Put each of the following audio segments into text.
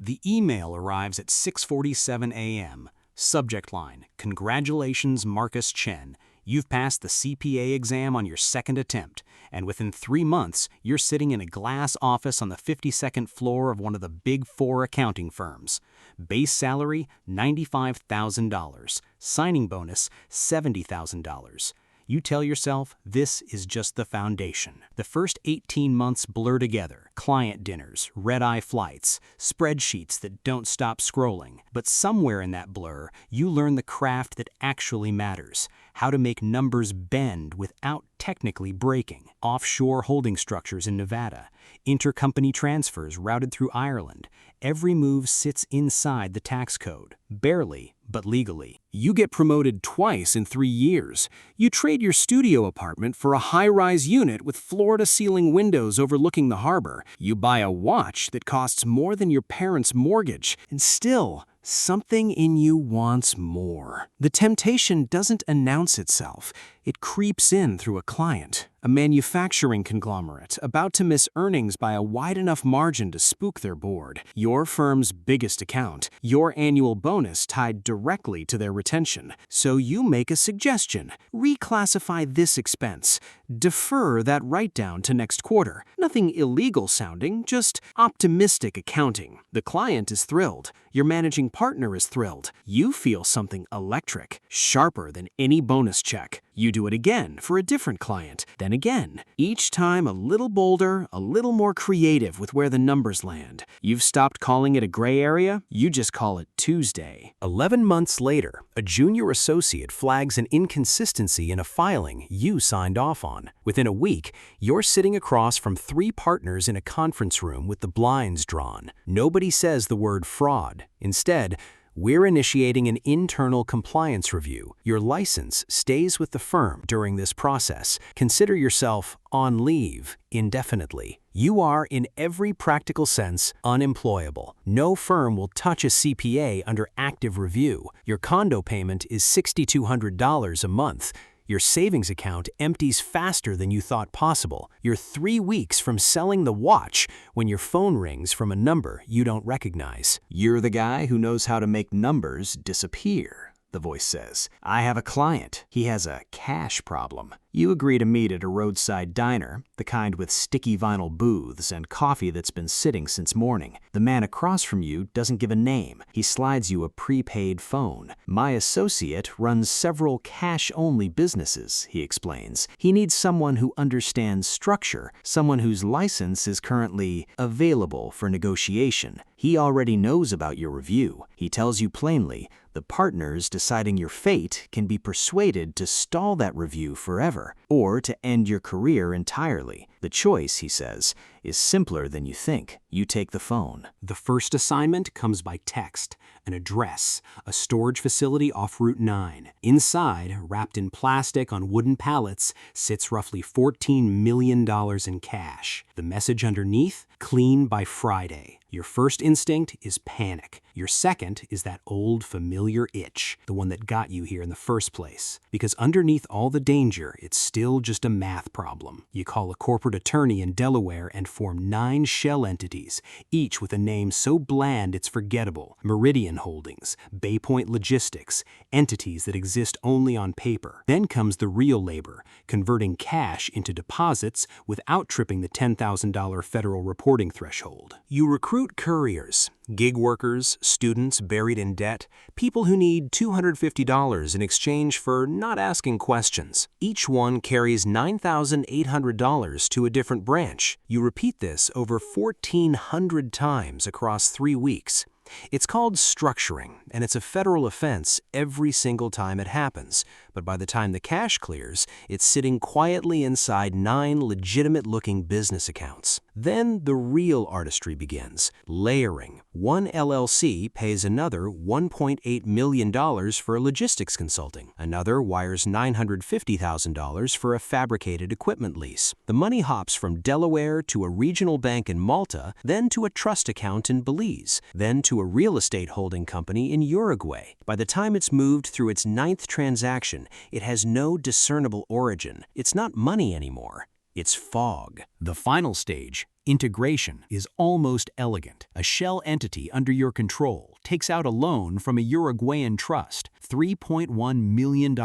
The email arrives at 6:47 a.m. Subject line, "Congratulations, Marcus Chen. You've passed the CPA exam on your second attempt, and within 3 months, you're sitting in a glass office on the 52nd floor of one of the Big Four accounting firms. Base salary, $95,000. Signing bonus, $70,000. You tell yourself this is just the foundation. The first 18 months blur together. Client dinners, red-eye flights, spreadsheets that don't stop scrolling. But somewhere in that blur, you learn the craft that actually matters. How to make numbers bend without technically breaking. Offshore holding structures in Nevada. Intercompany transfers routed through Ireland. Every move sits inside the tax code. Barely, but legally. You get promoted twice in 3 years. You trade your studio apartment for a high-rise unit with floor-to-ceiling windows overlooking the harbor. You buy a watch that costs more than your parents' mortgage, and still, something in you wants more. The temptation doesn't announce itself. It creeps in through a client, a manufacturing conglomerate about to miss earnings by a wide enough margin to spook their board, your firm's biggest account, your annual bonus tied directly to their retention. So you make a suggestion. Reclassify this expense. Defer that write-down to next quarter. Nothing illegal sounding, just optimistic accounting. The client is thrilled. Your managing partner is thrilled. You feel something electric, sharper than any bonus check. You do it again for a different client, then again. Each time a little bolder, a little more creative with where the numbers land. You've stopped calling it a gray area, you just call it Tuesday. 11 months later, a junior associate flags an inconsistency in a filing you signed off on. Within a week, you're sitting across from 3 partners in a conference room with the blinds drawn. Nobody says the word fraud. Instead, we're initiating an internal compliance review. Your license stays with the firm during this process. Consider yourself on leave indefinitely. You are, in every practical sense, unemployable. No firm will touch a CPA under active review. Your condo payment is $6,200 a month. Your savings account empties faster than you thought possible. You're 3 weeks from selling the watch when your phone rings from a number you don't recognize. "You're the guy who knows how to make numbers disappear," the voice says. "I have a client. He has a cash problem." You agree to meet at a roadside diner, the kind with sticky vinyl booths and coffee that's been sitting since morning. The man across from you doesn't give a name. He slides you a prepaid phone. "My associate runs several cash-only businesses," he explains. "He needs someone who understands structure, someone whose license is currently available for negotiation. He already knows about your review. He tells you plainly, the partners deciding your fate can be persuaded to stall that review forever, or to end your career entirely. The choice," he says, "is simpler than you think. You take the phone." The first assignment comes by text, an address, a storage facility off Route 9. Inside, wrapped in plastic on wooden pallets, sits roughly $14 million in cash. The message underneath, "Clean by Friday." Your first instinct is panic. Your second is that old familiar itch, the one that got you here in the first place. Because underneath all the danger, it's still just a math problem. You call a corporate attorney in Delaware and form 9 shell entities, each with a name so bland it's forgettable. Meridian Holdings, Baypoint Logistics, entities that exist only on paper. Then comes the real labor, converting cash into deposits without tripping the $10,000 federal reporting threshold. You recruit couriers, gig workers, students buried in debt, people who need $250 in exchange for not asking questions. Each one carries $9,800 to a different branch. You repeat this over 1,400 times across 3 weeks. It's called structuring, and it's a federal offense every single time it happens. But by the time the cash clears, it's sitting quietly inside 9 legitimate-looking business accounts. Then the real artistry begins, layering. One LLC pays another $1.8 million for logistics consulting. Another wires $950,000 for a fabricated equipment lease. The money hops from Delaware to a regional bank in Malta, then to a trust account in Belize, then to a real estate holding company in Uruguay. By the time it's moved through its 9th transaction, it has no discernible origin. It's not money anymore. It's fog. The final stage, Integration is almost elegant. A shell entity under your control takes out a loan from a Uruguayan trust, $3.1 million,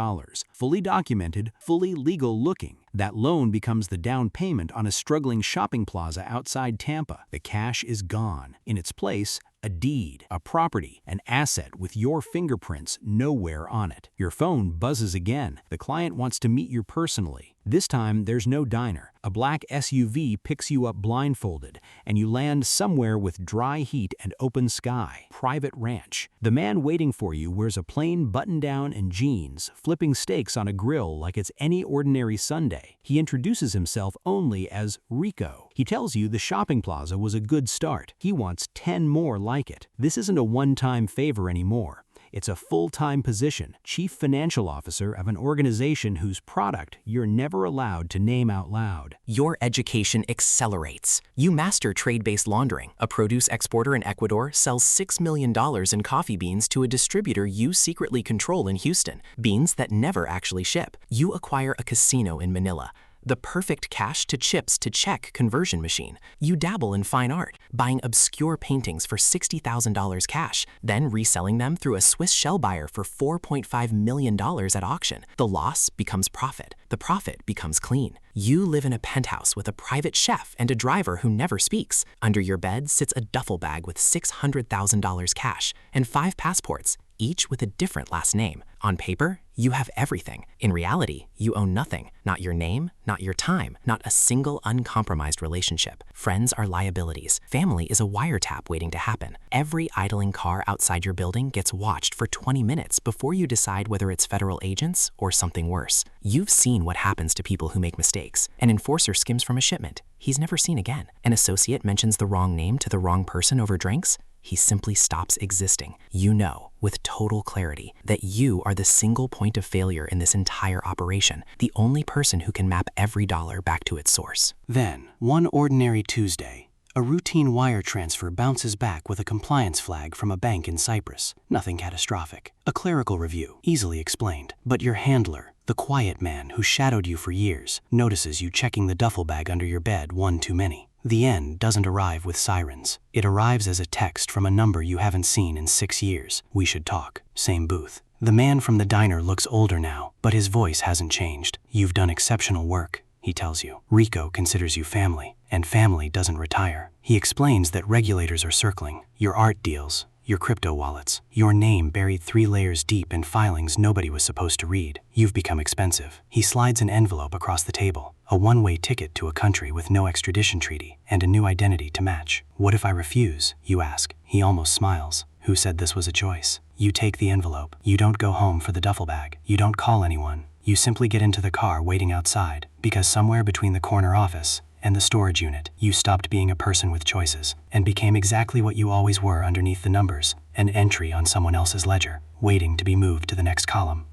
fully documented, fully legal-looking. That loan becomes the down payment on a struggling shopping plaza outside Tampa. The cash is gone. In its place, a deed, a property, an asset with your fingerprints nowhere on it. Your phone buzzes again. The client wants to meet you personally. This time, there's no diner. A black SUV picks you up blindfolded, and you land somewhere with dry heat and open sky. Private ranch. The man waiting for you wears a plain button-down and jeans, flipping steaks on a grill like it's any ordinary Sunday. He introduces himself only as Rico. He tells you the shopping plaza was a good start. He wants 10 more like it. This isn't a one-time favor anymore. It's a full-time position, chief financial officer of an organization whose product you're never allowed to name out loud. Your education accelerates. You master trade-based laundering. A produce exporter in Ecuador sells $6 million in coffee beans to a distributor you secretly control in Houston, beans that never actually ship. You acquire a casino in Manila, the perfect cash to chips to check conversion machine. You dabble in fine art, buying obscure paintings for $60,000 cash, then reselling them through a Swiss shell buyer for $4.5 million at auction. The loss becomes profit. The profit becomes clean. You live in a penthouse with a private chef and a driver who never speaks. Under your bed sits a duffel bag with $600,000 cash and 5 passports, each with a different last name. On paper, you have everything. In reality, you own nothing. Not your name, not your time, not a single uncompromised relationship. Friends are liabilities. Family is a wiretap waiting to happen. Every idling car outside your building gets watched for 20 minutes before you decide whether it's federal agents or something worse. You've seen what happens to people who make mistakes. An enforcer skims from a shipment. He's never seen again. An associate mentions the wrong name to the wrong person over drinks. He simply stops existing. You know, with total clarity, that you are the single point of failure in this entire operation, the only person who can map every dollar back to its source. Then, one ordinary Tuesday, a routine wire transfer bounces back with a compliance flag from a bank in Cyprus. Nothing catastrophic. A clerical review, easily explained. But your handler, the quiet man who shadowed you for years, notices you checking the duffel bag under your bed one too many. The end doesn't arrive with sirens. It arrives as a text from a number you haven't seen in 6 years. We should talk. Same booth. The man from the diner looks older now, but his voice hasn't changed. You've done exceptional work, he tells you. Rico considers you family, and family doesn't retire. He explains that regulators are circling. Your art deals, your crypto wallets, your name buried 3 layers deep in filings nobody was supposed to read. You've become expensive. He slides an envelope across the table. A one-way ticket to a country with no extradition treaty and a new identity to match. What if I refuse? You ask. He almost smiles. Who said this was a choice? You take the envelope. You don't go home for the duffel bag. You don't call anyone. You simply get into the car waiting outside, because somewhere between the corner office and the storage unit, you stopped being a person with choices and became exactly what you always were underneath the numbers, an entry on someone else's ledger, waiting to be moved to the next column.